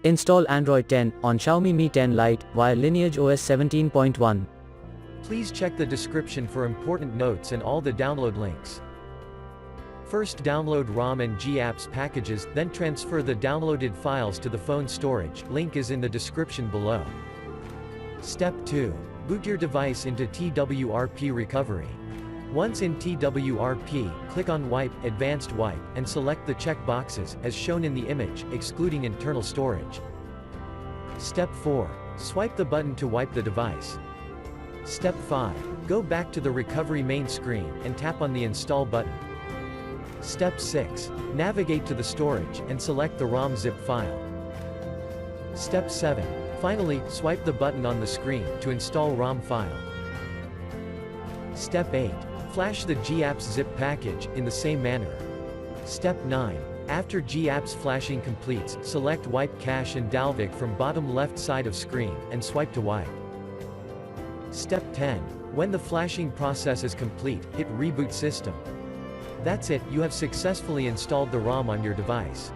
Install Android 10 on Xiaomi Mi 10 Lite via LineageOS 17.1. Please check the description for important notes and all the download links. First download ROM and GApps packages, then transfer the downloaded files to the phone storage, link is in the description below. Step 2. Boot your device into TWRP recovery. Once in TWRP, click on Wipe, Advanced Wipe, and select the check boxes, as shown in the image, excluding internal storage. Step 4. Swipe the button to wipe the device. Step 5. Go back to the recovery main screen, and tap on the Install button. Step 6. Navigate to the storage, and select the ROM zip file. Step 7. Finally, swipe the button on the screen, to install ROM file. Step 8. Flash the GApps zip package, in the same manner. Step 9. After GApps flashing completes, select Wipe Cache and Dalvik from bottom left side of screen, and swipe to wipe. Step 10. When the flashing process is complete, hit Reboot System. That's it, you have successfully installed the ROM on your device.